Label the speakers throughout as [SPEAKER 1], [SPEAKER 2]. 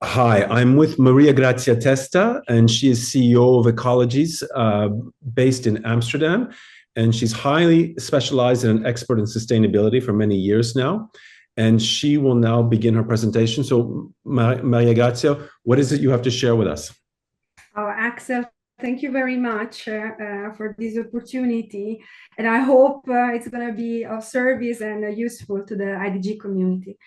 [SPEAKER 1] Hi, I'm with Maria Grazia Testa, and she is CEO of Ecologies, based in Amsterdam. And she's highly specialized and an expert in sustainability for many years now. And she will now begin her presentation. So, Maria Grazia, what is it you have to share with us?
[SPEAKER 2] Oh, Axel, thank you very much for this opportunity. And I hope it's going to be of service and useful to the IDG community.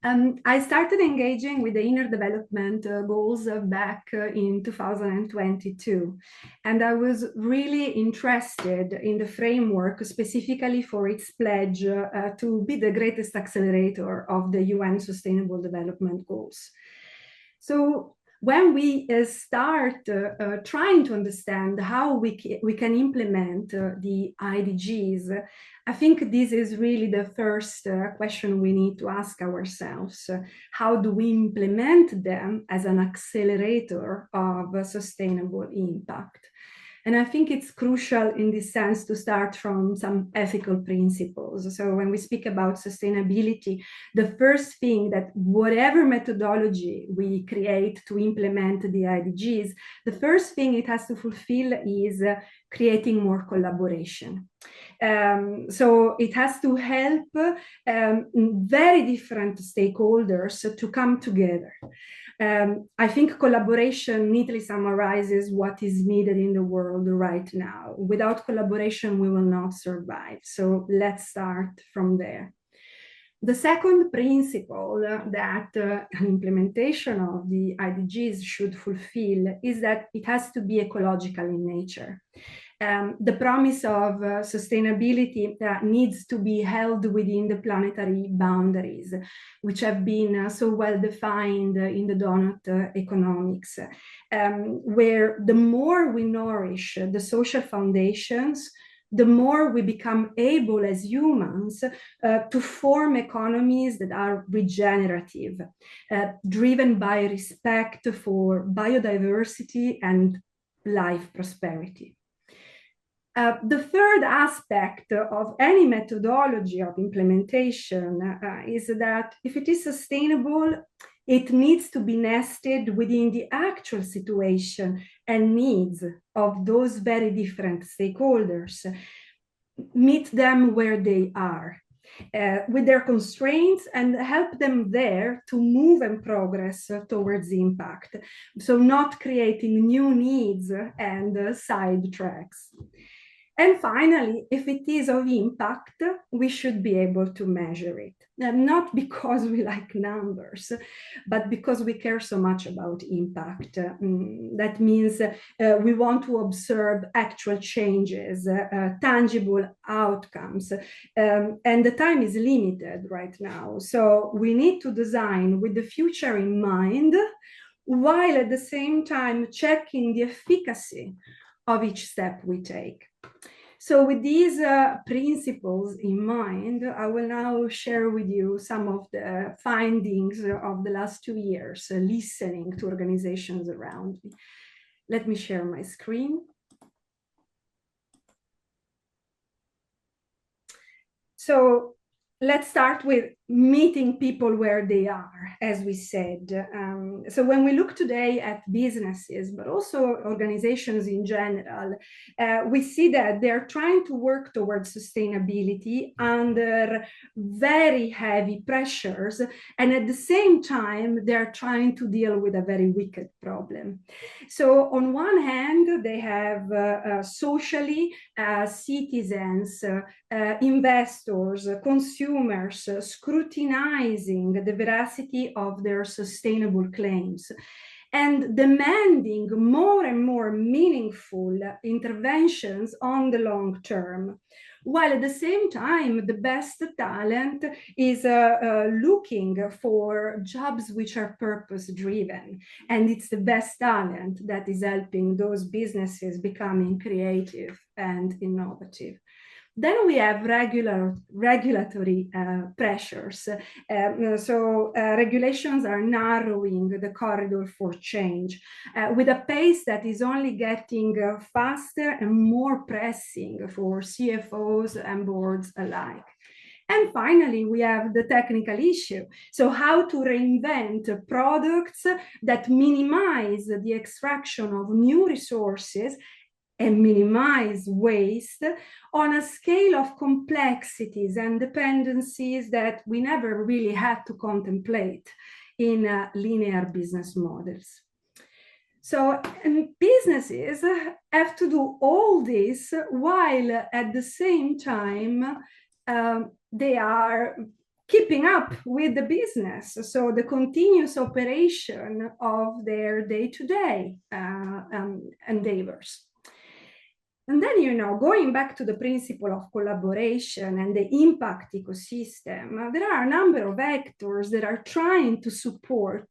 [SPEAKER 2] I started engaging with the inner development goals back in 2022. And I was really interested in the framework specifically for its pledge to be the greatest accelerator of the UN Sustainable Development Goals. So when we start trying to understand how we can implement the IDGs, I think this is really the first question we need to ask ourselves. How do we implement them as an accelerator of sustainable impact? And I think it's crucial in this sense to start from some ethical principles. So when we speak about sustainability, the first thing that whatever methodology we create to implement the IDGs, the first thing it has to fulfill is creating more collaboration. So it has to help very different stakeholders to come together. I think collaboration neatly summarizes what is needed in the world right now. Without collaboration, we will not survive. So let's start from there. The second principle that an implementation of the IDGs should fulfill is that it has to be ecological in nature. The promise of sustainability needs to be held within the planetary boundaries, which have been so well defined in the donut economics, where the more we nourish the social foundations, the more we become able as humans to form economies that are regenerative, driven by respect for biodiversity and life prosperity. The third aspect of any methodology of implementation is that if it is sustainable, it needs to be nested within the actual situation and needs of those very different stakeholders. Meet them where they are. With their constraints and help them there to move and progress towards impact. So not creating new needs and side tracks. And finally, if it is of impact, we should be able to measure it. Not because we like numbers, but because we care so much about impact. That means we want to observe actual changes, tangible outcomes. And the time is limited right now. So we need to design with the future in mind, while at the same time checking the efficacy of each step we take. So with these principles in mind, I will now share with you some of the findings of the last 2 years, listening to organizations around me. Let me share my screen. So let's start with meeting people where they are, as we said. So when we look today at businesses, but also organizations in general, we see that they're trying to work towards sustainability under very heavy pressures. And at the same time, they're trying to deal with a very wicked problem. So on one hand, they have socially citizens, investors, consumers, scrutinizing the veracity of their sustainable claims and demanding more and more meaningful interventions on the long term. While at the same time, the best talent is looking for jobs which are purpose driven. And it's the best talent that is helping those businesses becoming creative and innovative. Then we have regulatory pressures. Regulations are narrowing the corridor for change with a pace that is only getting faster and more pressing for CFOs and boards alike. And finally, we have the technical issue. So how to reinvent products that minimize the extraction of new resources and minimize waste on a scale of complexities and dependencies that we never really had to contemplate in linear business models. So businesses have to do all this while at the same time they are keeping up with the business, so the continuous operation of their day-to-day endeavors. And then, going back to the principle of collaboration and the impact ecosystem, there are a number of actors that are trying to support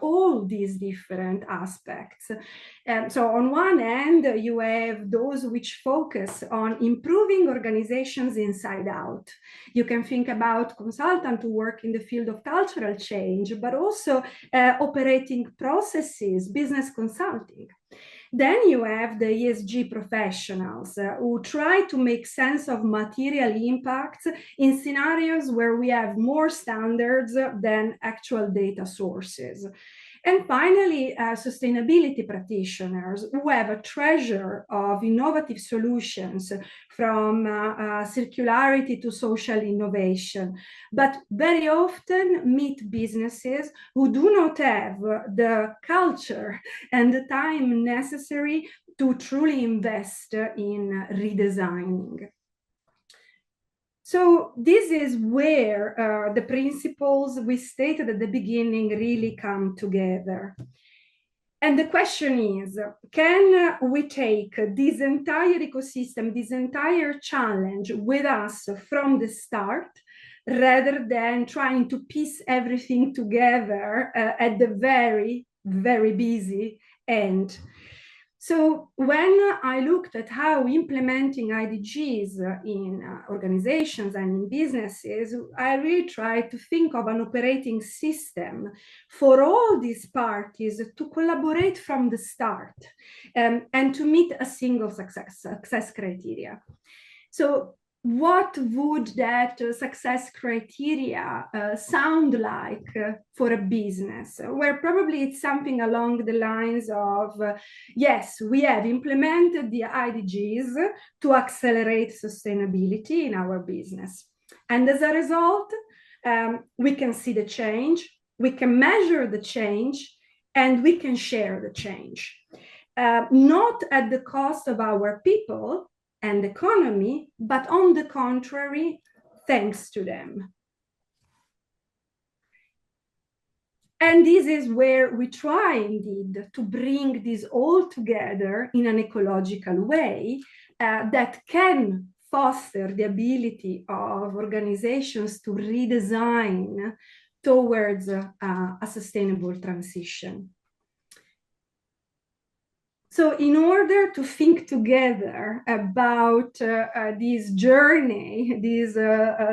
[SPEAKER 2] all these different aspects. So on one end, you have those which focus on improving organizations inside out. You can think about consultants who work in the field of cultural change, but also operating processes, business consulting. Then you have the ESG professionals who try to make sense of material impacts in scenarios where we have more standards than actual data sources. And finally, sustainability practitioners who have a treasure of innovative solutions from circularity to social innovation, but very often meet businesses who do not have the culture and the time necessary to truly invest in redesigning. So this is where the principles we stated at the beginning really come together. And the question is, can we take this entire ecosystem, this entire challenge with us from the start, rather than trying to piece everything together at the very, very busy end? So when I looked at how implementing IDGs in organizations and in businesses, I really tried to think of an operating system for all these parties to collaborate from the start and to meet a single success criteria. So what would that success criteria sound like for a business? Where probably it's something along the lines of, yes, we have implemented the IDGs to accelerate sustainability in our business. And as a result, we can see the change, we can measure the change, and we can share the change. Not at the cost of our people and economy, but on the contrary, thanks to them. And this is where we try indeed to bring this all together in an ecological way that can foster the ability of organizations to redesign towards a sustainable transition. So in order to think together about this journey, this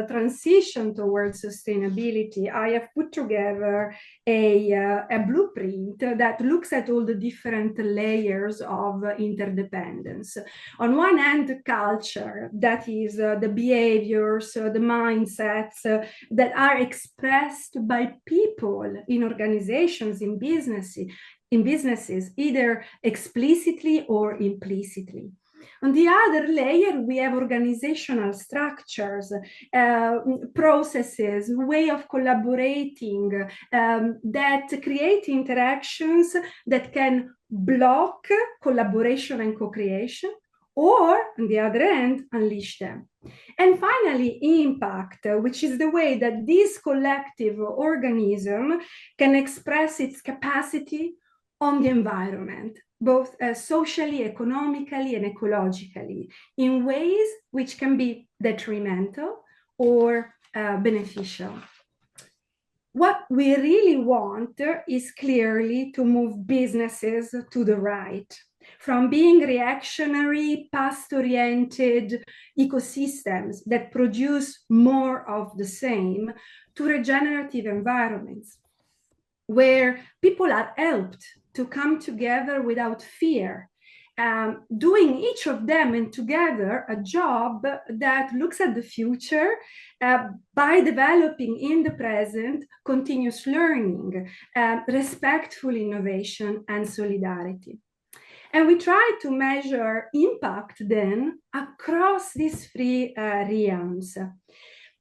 [SPEAKER 2] transition towards sustainability, I have put together a blueprint that looks at all the different layers of interdependence. On one hand, culture, that is the behaviors, the mindsets that are expressed by people in organizations, in businesses, either explicitly or implicitly. On the other layer, we have organizational structures, processes, way of collaborating that create interactions that can block collaboration and co-creation, or on the other end, unleash them. And finally, impact, which is the way that this collective organism can express its capacity on the environment, both socially, economically, and ecologically, in ways which can be detrimental or beneficial. What we really want is clearly to move businesses to the right, from being reactionary, past-oriented ecosystems that produce more of the same, to regenerative environments, where people are helped to come together without fear doing each of them and together a job that looks at the future by developing in the present continuous learning, respectful innovation, and solidarity. And we try to measure impact then across these three realms.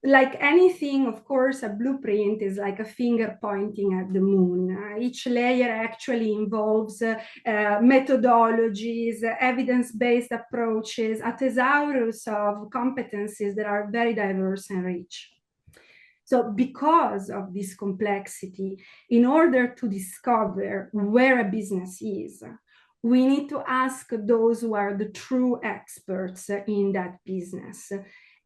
[SPEAKER 2] Like anything, of course, a blueprint is like a finger pointing at the moon. Each layer actually involves methodologies, evidence-based approaches, a thesaurus of competencies that are very diverse and rich. So because of this complexity, in order to discover where a business is, we need to ask those who are the true experts in that business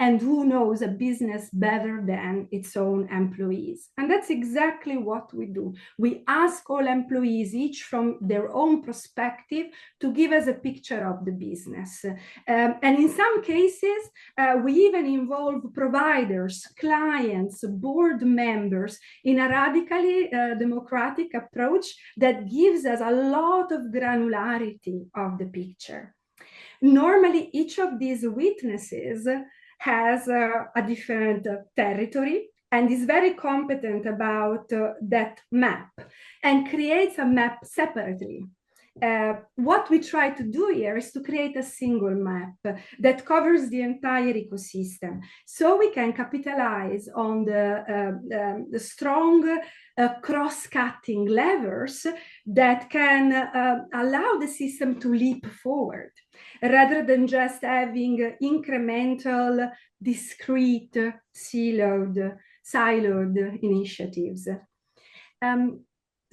[SPEAKER 2] and who knows a business better than its own employees. And that's exactly what we do. We ask all employees, each from their own perspective, to give us a picture of the business. And in some cases, we even involve providers, clients, board members in a radically democratic approach that gives us a lot of granularity of the picture. Normally, each of these witnesses has a different territory and is very competent about that map and creates a map separately. What we try to do here is to create a single map that covers the entire ecosystem, so we can capitalize on the strong cross-cutting levers that can allow the system to leap forward, rather than just having incremental, discrete, siloed initiatives.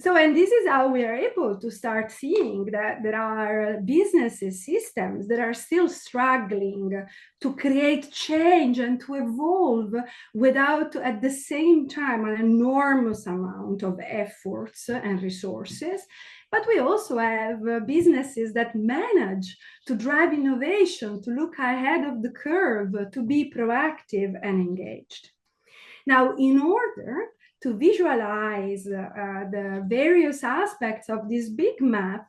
[SPEAKER 2] And this is how we are able to start seeing that there are businesses, systems that are still struggling to create change and to evolve without, at the same time, an enormous amount of efforts and resources. But we also have businesses that manage to drive innovation, to look ahead of the curve, to be proactive and engaged. Now, in order to visualize the various aspects of this big map,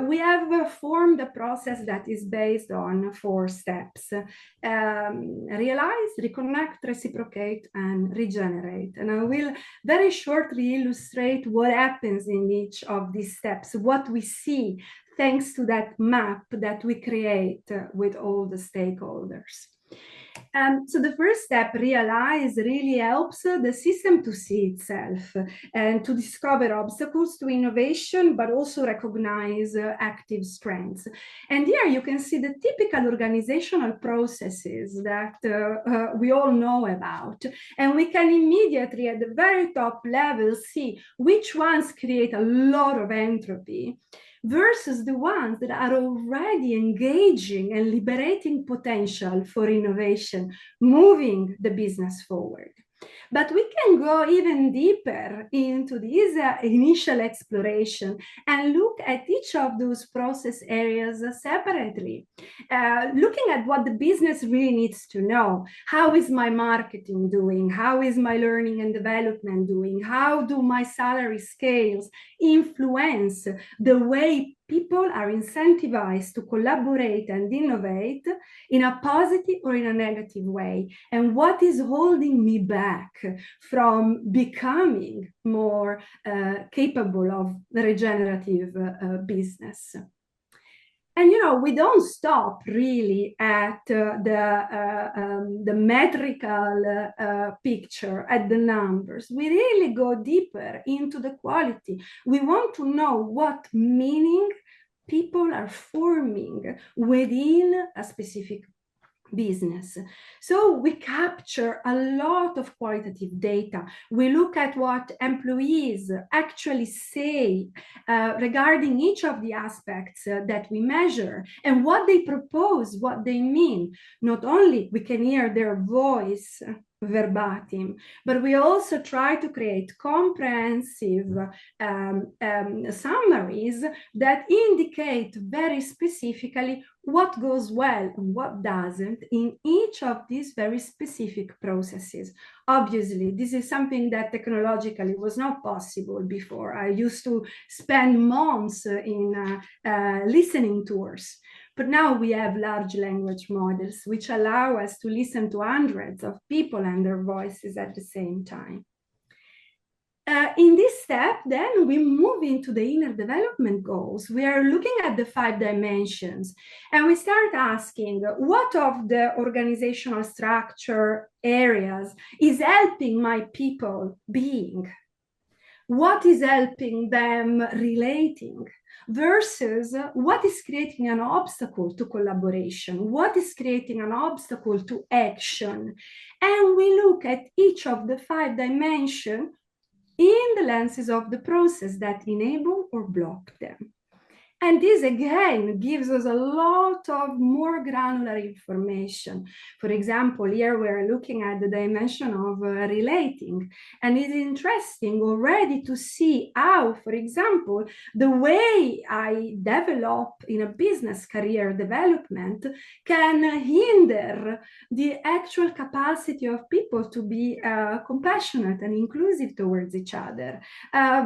[SPEAKER 2] we have formed a process that is based on 4 steps: realize, reconnect, reciprocate, and regenerate. And I will very shortly illustrate what happens in each of these steps, what we see thanks to that map that we create with all the stakeholders. So the first step, realize, really helps the system to see itself and to discover obstacles to innovation, but also recognize active strengths. And here you can see the typical organizational processes that we all know about. And we can immediately, at the very top level, see which ones create a lot of entropy versus the ones that are already engaging and liberating potential for innovation, moving the business forward. But we can go even deeper into this initial exploration and look at each of those process areas separately, looking at what the business really needs to know. How is my marketing doing? How is my learning and development doing? How do my salary scales influence the way people are incentivized to collaborate and innovate in a positive or in a negative way? And what is holding me back from becoming more capable of regenerative business? And we don't stop really at the metrical picture, at the numbers. We really go deeper into the quality. We want to know what meaning people are forming within a specific business. So we capture a lot of qualitative data. We look at what employees actually say regarding each of the aspects that we measure and what they propose, what they mean. Not only we can hear their voice verbatim, but we also try to create comprehensive summaries that indicate very specifically what goes well and what doesn't in each of these very specific processes. Obviously, this is something that technologically was not possible before. I used to spend months in listening tours. But now we have large language models, which allow us to listen to hundreds of people and their voices at the same time. In this step, then we move into the inner development goals. We are looking at the 5 dimensions, and we start asking what of the organizational structure areas is helping my people being? What is helping them relating? Versus what is creating an obstacle to collaboration? What is creating an obstacle to action? And we look at each of the 5 dimensions in the lenses of the process that enable or block them. And this again gives us a lot of more granular information. For example, here we're looking at the dimension of relating. And it's interesting already to see how, for example, the way I develop in a business career development can hinder the actual capacity of people to be compassionate and inclusive towards each other,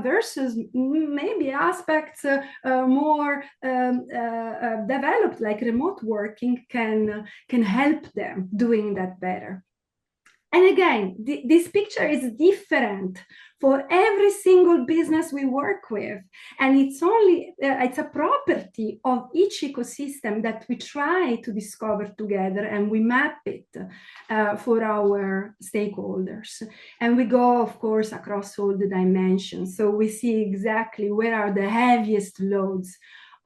[SPEAKER 2] versus maybe aspects more developed, like remote working, can help them doing that better. And again, this picture is different for every single business we work with. And it's a property of each ecosystem that we try to discover together, and we map it for our stakeholders. And we go, of course, across all the dimensions. So we see exactly where are the heaviest loads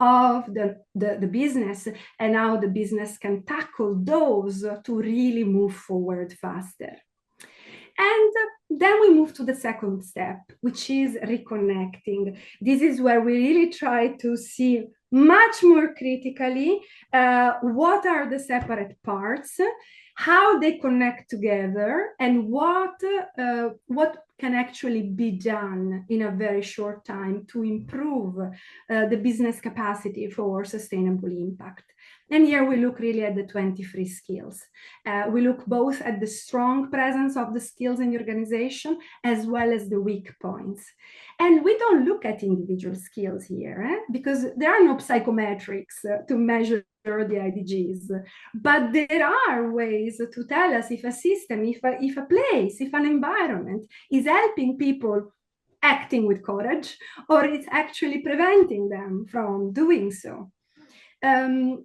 [SPEAKER 2] of the business, and how the business can tackle those to really move forward faster. And then we move to the second step, which is reconnecting. This is where we really try to see much more critically what are the separate parts, how they connect together, and what can actually be done in a very short time to improve the business capacity for sustainable impact. And here we look really at the 23 skills. We look both at the strong presence of the skills in the organization as well as the weak points. And we don't look at individual skills here, because there are no psychometrics to measure the IDGs. But there are ways to tell us if a system, if a place, if an environment is helping people acting with courage, or it's actually preventing them from doing so. And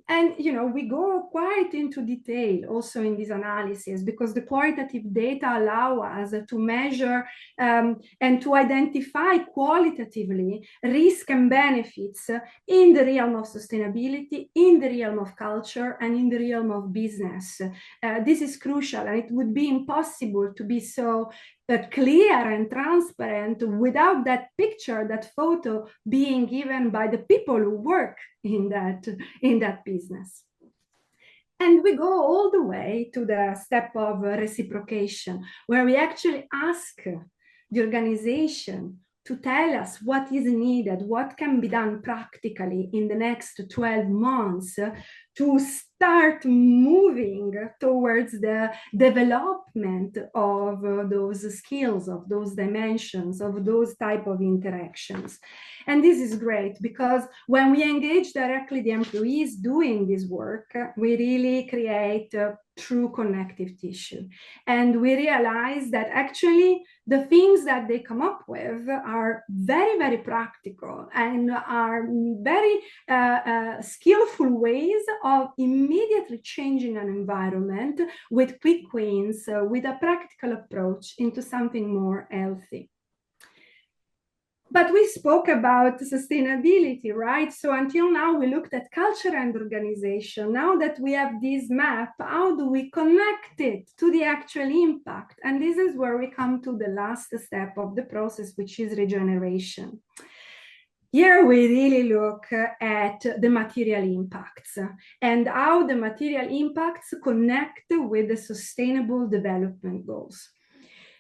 [SPEAKER 2] we go quite into detail also in this analysis, because the qualitative data allow us to measure and to identify qualitatively risk and benefits in the realm of sustainability, in the realm of culture, and in the realm of business. This is crucial, and it would be impossible to be so clear and transparent without that picture, that photo being given by the people who work in that business. And we go all the way to the step of reciprocation, where we actually ask the organization to tell us what is needed, what can be done practically in the next 12 months to start moving towards the development of those skills, of those dimensions, of those type of interactions. And this is great, because when we engage directly the employees doing this work, we really create true connective tissue. And we realize that actually the things that they come up with are very, very practical and are very skillful ways of immediately changing an environment with quick wins, with a practical approach into something more healthy. But we spoke about sustainability, right? So until now, we looked at culture and organization. Now that we have this map, how do we connect it to the actual impact? And this is where we come to the last step of the process, which is regeneration. Here we really look at the material impacts and how the material impacts connect with the sustainable development goals.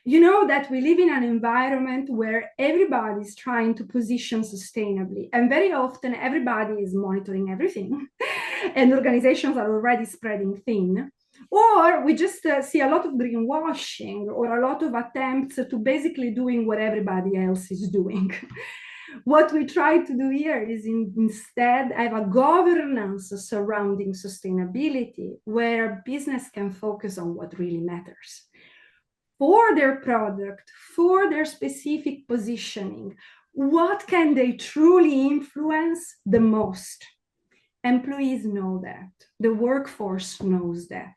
[SPEAKER 2] You know that we live in an environment where everybody is trying to position sustainably, and very often everybody is monitoring everything, and organizations are already spreading thin. Or we just see a lot of greenwashing or a lot of attempts to basically doing what everybody else is doing. What we try to do here is instead have a governance surrounding sustainability where business can focus on what really matters for their product, for their specific positioning. What can they truly influence the most? Employees know that. The workforce knows that.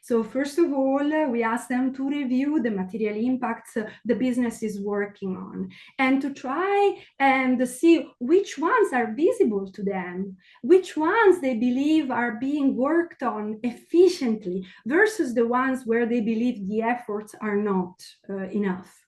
[SPEAKER 2] So first of all, we ask them to review the material impacts the business is working on and to try and see which ones are visible to them, which ones they believe are being worked on efficiently versus the ones where they believe the efforts are not enough.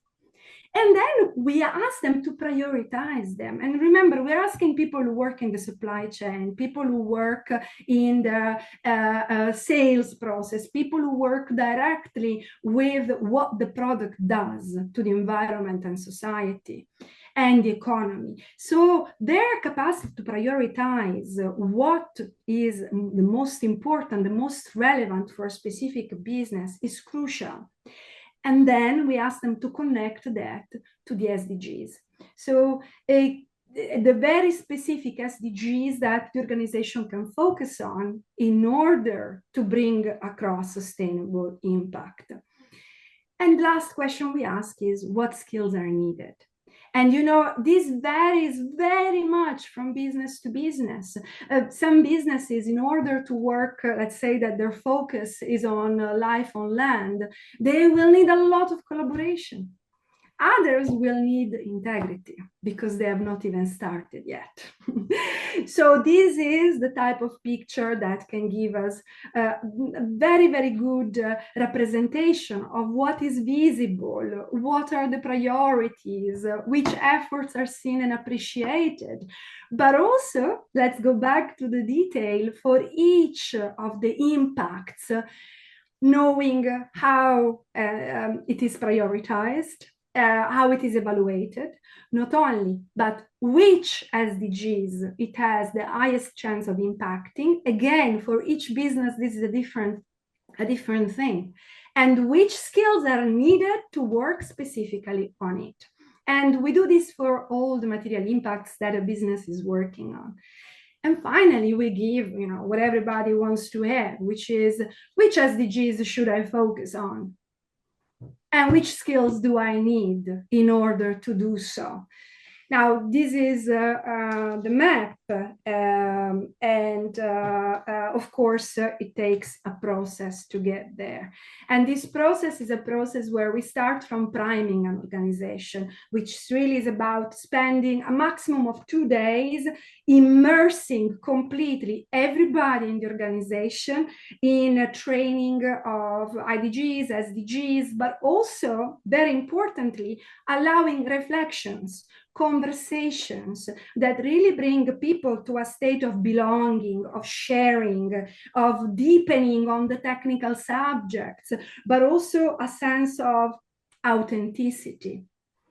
[SPEAKER 2] And then we ask them to prioritize them. And remember, we're asking people who work in the supply chain, people who work in the sales process, people who work directly with what the product does to the environment and society and the economy. So their capacity to prioritize what is the most important, the most relevant for a specific business is crucial. And then we ask them to connect that to the SDGs. So the very specific SDGs that the organization can focus on in order to bring across sustainable impact. And last question we ask is, what skills are needed? And you know, this varies very much from business to business. Some businesses, in order to work, let's say that their focus is on life on land, they will need a lot of collaboration. Others will need integrity because they have not even started yet. So this is the type of picture that can give us a very, very good representation of what is visible, what are the priorities, which efforts are seen and appreciated. But also, let's go back to the detail for each of the impacts, knowing how it is prioritized, how it is evaluated, not only, but which SDGs it has the highest chance of impacting. Again, for each business, this is a different thing. And which skills are needed to work specifically on it. And we do this for all the material impacts that a business is working on. And finally, we give, you know, what everybody wants to have, which is, which SDGs should I focus on? And which skills do I need in order to do so? Now, this is the map, and of course, it takes a process to get there. And this process is a process where we start from priming an organization, which really is about spending a maximum of 2 days immersing completely everybody in the organization in a training of IDGs, SDGs, but also, very importantly, allowing reflections, conversations that really bring people to a state of belonging, of sharing, of deepening on the technical subjects, but also a sense of authenticity.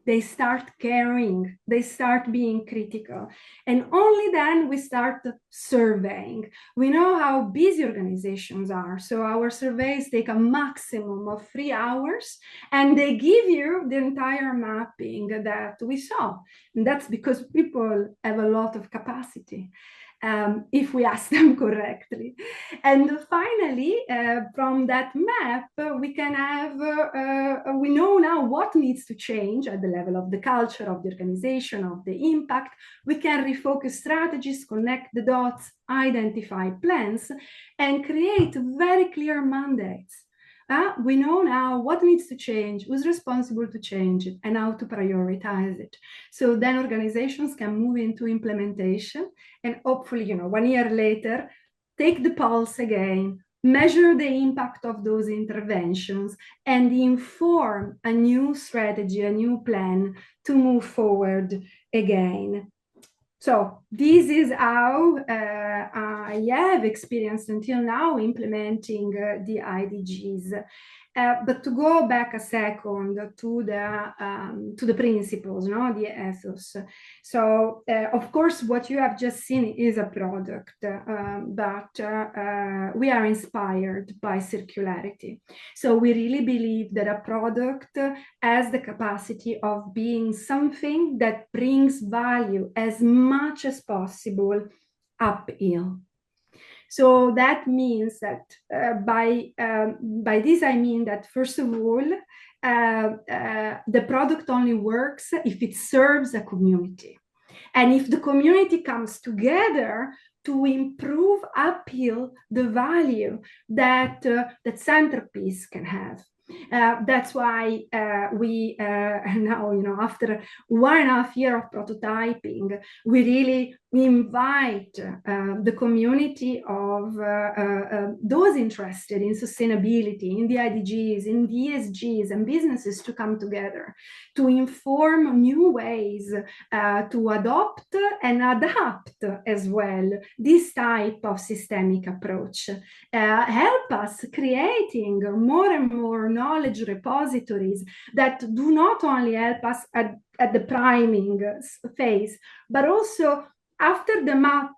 [SPEAKER 2] They start caring, they start being critical. And only then we start surveying. We know how busy organizations are. So our surveys take a maximum of 3 hours and they give you the entire mapping that we saw. And that's because people have a lot of capacity. If we ask them correctly. And finally, from that map, we can have, we know now what needs to change at the level of the culture, of the organization, of the impact. We can refocus strategies, connect the dots, identify plans, and create very clear mandates. We know now what needs to change, who's responsible to change it, and how to prioritize it. So then organizations can move into implementation and hopefully, 1 year later, take the pulse again, measure the impact of those interventions, and inform a new strategy, a new plan to move forward again. So this is how I have experienced until now implementing the IDGs. But to go back a second to the principles, no, the ethos. So of course, what you have just seen is a product, but we are inspired by circularity. So we really believe that a product has the capacity of being something that brings value as much as possible uphill. So that means that by this I mean that first of all, the product only works if it serves a community. And if the community comes together to improve uphill the value that that centerpiece can have. That's why we now, after 1.5 years of prototyping, we really invite the community of those interested in sustainability, in the IDGs, in the ESGs, and businesses to come together to inform new ways to adopt and adapt as well this type of systemic approach. Help us creating more and more knowledge repositories that do not only help us at the priming phase, but also after the map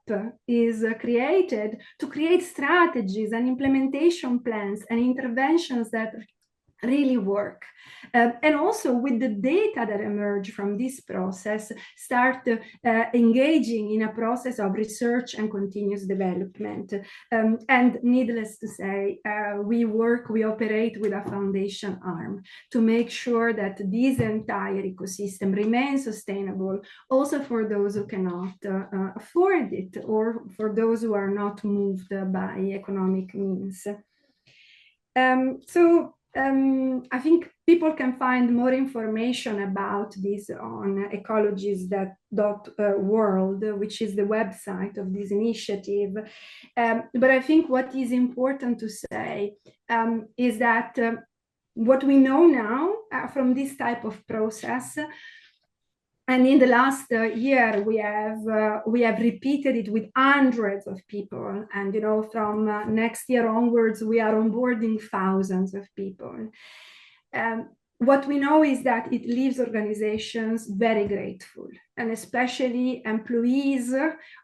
[SPEAKER 2] is created, to create strategies and implementation plans and interventions that really work. And also with the data that emerge from this process, start engaging in a process of research and continuous development. And needless to say, we operate with a foundation arm to make sure that this entire ecosystem remains sustainable, also for those who cannot afford it, or for those who are not moved by economic means. I think people can find more information about this on ecologies.world, which is the website of this initiative. But I think what is important to say is that what we know now from this type of process, and in the last year, we have repeated it with hundreds of people. And, from next year onwards, we are onboarding thousands of people. What we know is that it leaves organizations very grateful, and especially employees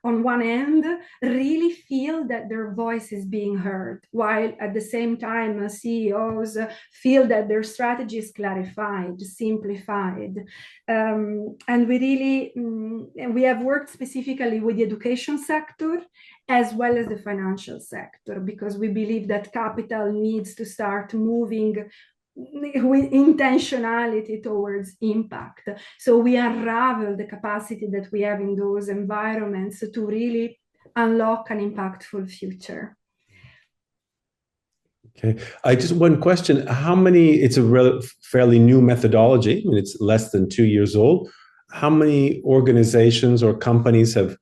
[SPEAKER 2] on one end really feel that their voice is being heard, while at the same time CEOs feel that their strategy is clarified, simplified. And we have worked specifically with the education sector as well as the financial sector, because we believe that capital needs to start moving with intentionality towards impact. So we unravel the capacity that we have in those environments to really unlock an impactful future.
[SPEAKER 1] Okay, I just one question: how many? It's a fairly new methodology. I mean, it's less than 2 years old. How many organizations or companies have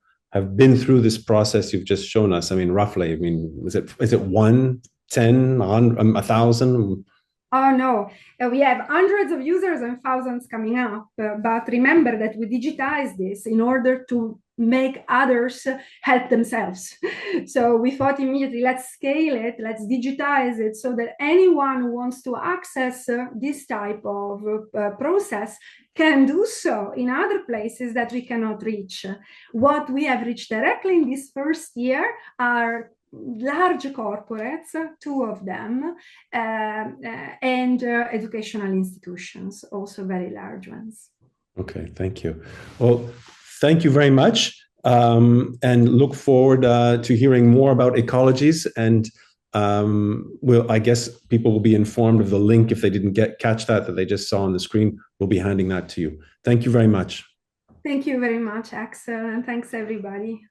[SPEAKER 1] been through this process you've just shown us? I mean, roughly. I mean, is it 1, 10, 1,000?
[SPEAKER 2] Oh, no, we have hundreds of users and thousands coming up. But remember that we digitize this in order to make others help themselves. So we thought immediately, let's scale it, let's digitize it so that anyone who wants to access this type of process can do so in other places that we cannot reach. What we have reached directly in this first year are large corporates, 2 of them, and educational institutions, also very large ones.
[SPEAKER 1] Okay, thank you. Well, thank you very much, and look forward to hearing more about Ecologies. And I guess people will be informed of the link if they didn't catch that they just saw on the screen. We'll be handing that to you. Thank you very much.
[SPEAKER 2] Thank you very much, Axel, and thanks everybody.